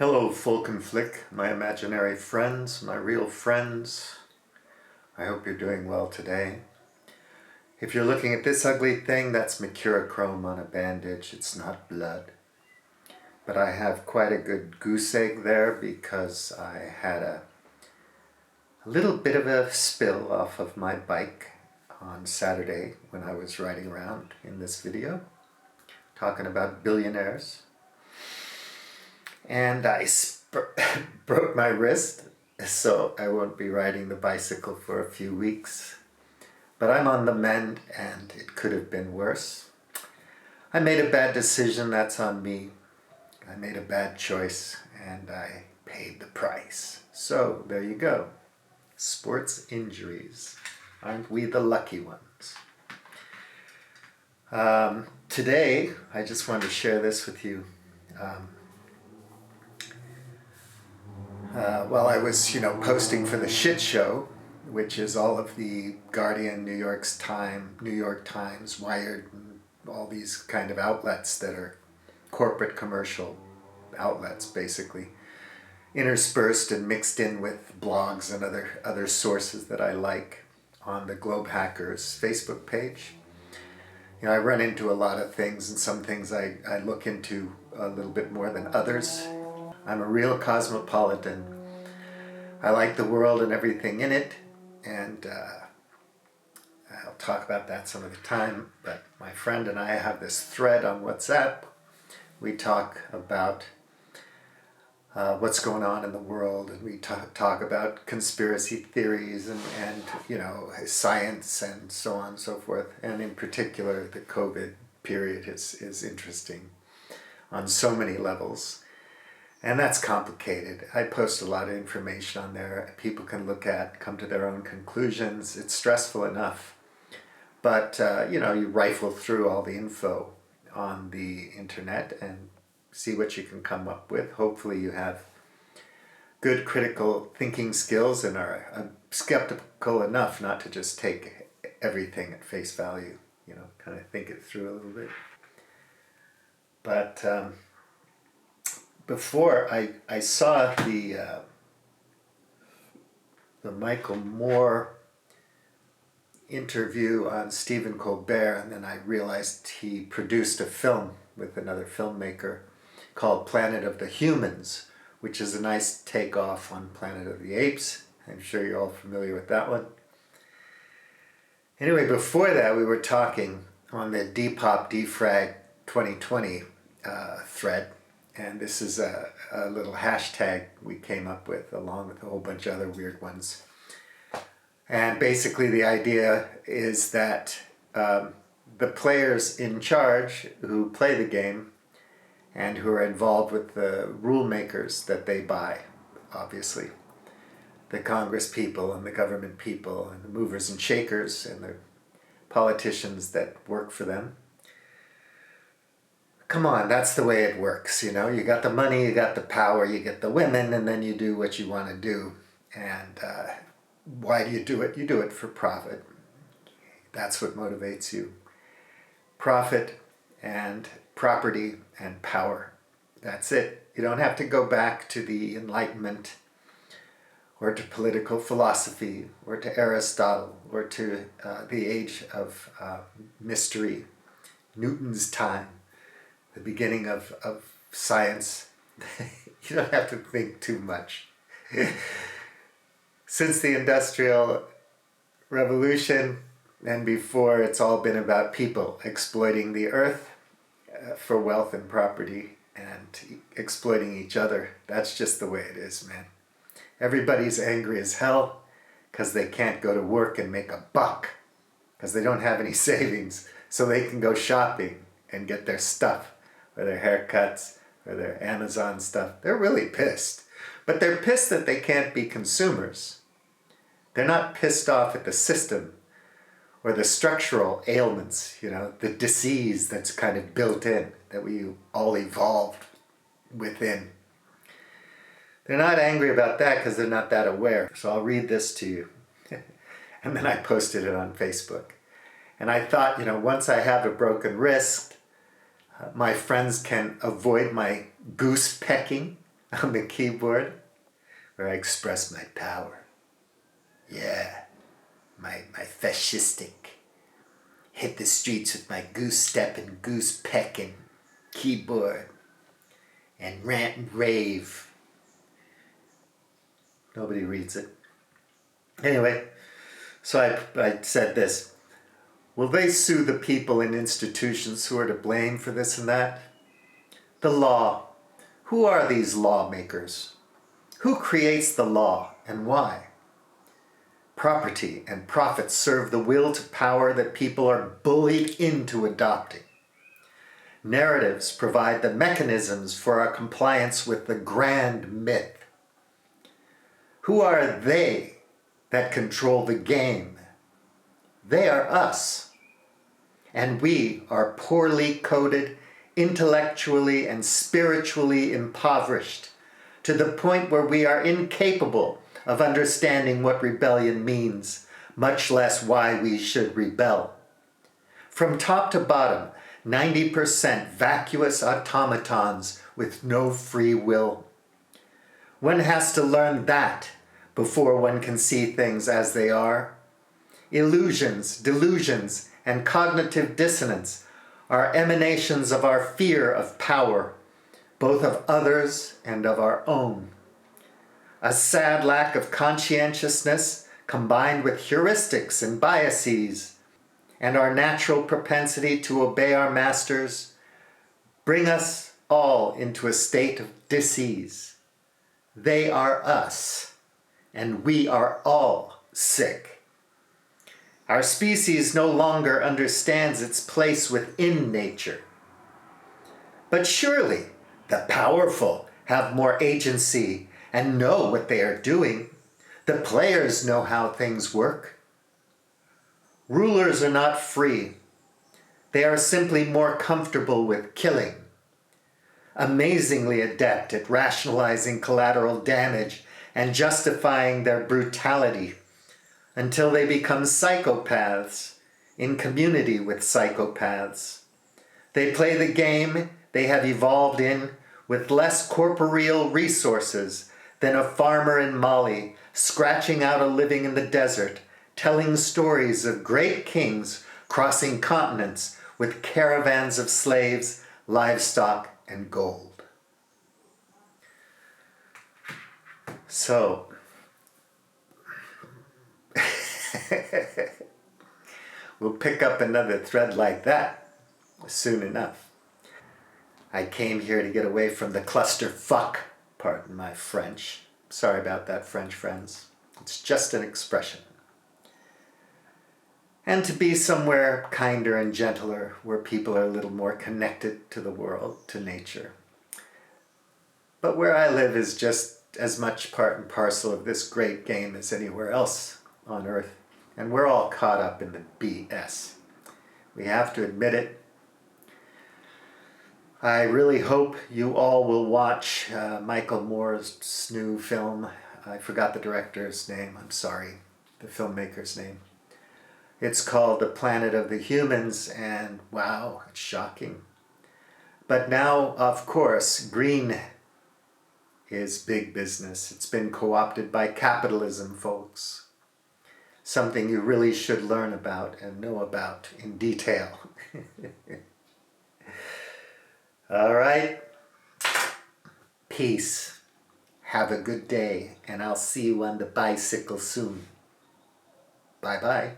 Hello, Fulkin Flick, my imaginary friends, my real friends. I hope you're doing well today. If you're looking at this ugly thing, that's mercurochrome on a bandage. It's not blood. But I have quite a good goose egg there because I had a little bit of a spill off of my bike on Saturday when I was riding around in this video, talking about billionaires. And I broke my wrist, so I won't be riding the bicycle for a few weeks. But I'm on the mend, and it could have been worse. I made a bad decision, that's on me. I made a bad choice, and I paid the price. So, there you go. Sports injuries. Aren't we the lucky ones? Today, I just wanted to share this with you. While I was, posting for the shit show, which is all of the Guardian, New York Times, Wired, and all these kind of outlets that are corporate commercial outlets, basically, interspersed and mixed in with blogs and other sources that I like on the Globe Hackers Facebook page. I run into a lot of things, and some things I look into a little bit more than others. I'm a real cosmopolitan. I like the world and everything in it, and I'll talk about that some other time, but my friend and I have this thread on WhatsApp. We talk about what's going on in the world, and we talk about conspiracy theories and science and so on and so forth, and in particular the COVID period is interesting on so many levels. And that's complicated. I post a lot of information on there. People can look at, come to their own conclusions. It's stressful enough. But, you rifle through all the info on the internet and see what you can come up with. Hopefully you have good critical thinking skills and are skeptical enough not to just take everything at face value. Kind of think it through a little bit. But before I saw the Michael Moore interview on Stephen Colbert, and then I realized he produced a film with another filmmaker called Planet of the Humans, which is a nice takeoff on Planet of the Apes. I'm sure you're all familiar with that one. Anyway, before that we were talking on the Depop Defrag 2020 thread. And this is a little hashtag we came up with along with a whole bunch of other weird ones. And basically the idea is that the players in charge who play the game and who are involved with the rule makers that they buy, obviously, the Congress people and the government people and the movers and shakers and the politicians that work for them, come on, that's the way it works, You got the money, you got the power, you get the women, and then you do what you want to do. And why do you do it? You do it for profit. That's what motivates you. Profit and property and power. That's it. You don't have to go back to the Enlightenment or to political philosophy or to Aristotle or to the age of mystery, Newton's time. The beginning of science. You don't have to think too much. Since the Industrial Revolution and before, it's all been about people exploiting the earth for wealth and property and exploiting each other. That's just the way it is, man. Everybody's angry as hell because they can't go to work and make a buck because they don't have any savings, so they can go shopping and get their stuff, or their haircuts, or their Amazon stuff. They're really pissed. But they're pissed that they can't be consumers. They're not pissed off at the system or the structural ailments, the disease that's kind of built in, that we all evolved within. They're not angry about that because they're not that aware. So I'll read this to you. And then I posted it on Facebook. And I thought, once I have a broken wrist, my friends can avoid my goose pecking. on the keyboard where I express my power. Yeah, my fascistic. Hit the streets with my goose stepping, goose pecking keyboard and rant and rave. Nobody reads it. Anyway, so I said this. Will they sue the people and institutions who are to blame for this and that? The law. Who are these lawmakers? Who creates the law and why? Property and profit serve the will to power that people are bullied into adopting. Narratives provide the mechanisms for our compliance with the grand myth. Who are they that control the game? They are us. And we are poorly coded, intellectually and spiritually impoverished, to the point where we are incapable of understanding what rebellion means, much less why we should rebel. From top to bottom, 90% vacuous automatons with no free will. One has to learn that before one can see things as they are. Illusions, delusions, and cognitive dissonance are emanations of our fear of power, both of others and of our own. A sad lack of conscientiousness combined with heuristics and biases and our natural propensity to obey our masters bring us all into a state of dis-ease. They are us, and we are all sick. Our species no longer understands its place within nature. But surely the powerful have more agency and know what they are doing. The players know how things work. Rulers are not free. They are simply more comfortable with killing, amazingly adept at rationalizing collateral damage and justifying their brutality until they become psychopaths in community with psychopaths. They play the game they have evolved in with less corporeal resources than a farmer in Mali scratching out a living in the desert, telling stories of great kings crossing continents with caravans of slaves, livestock, and gold. So, we'll pick up another thread like that soon enough. I came here to get away from the clusterfuck, pardon my French. Sorry about that, French friends. It's just an expression. And to be somewhere kinder and gentler, where people are a little more connected to the world, to nature. But where I live is just as much part and parcel of this great game as anywhere else on Earth. And we're all caught up in the BS. We have to admit it. I really hope you all will watch Michael Moore's new film. I forgot the director's name, I'm sorry, the filmmaker's name. It's called The Planet of the Humans, and wow, it's shocking. But now, of course, green is big business. It's been co-opted by capitalism, folks. Something you really should learn about and know about in detail. All right. Peace. Have a good day, and I'll see you on the bicycle soon. Bye-bye.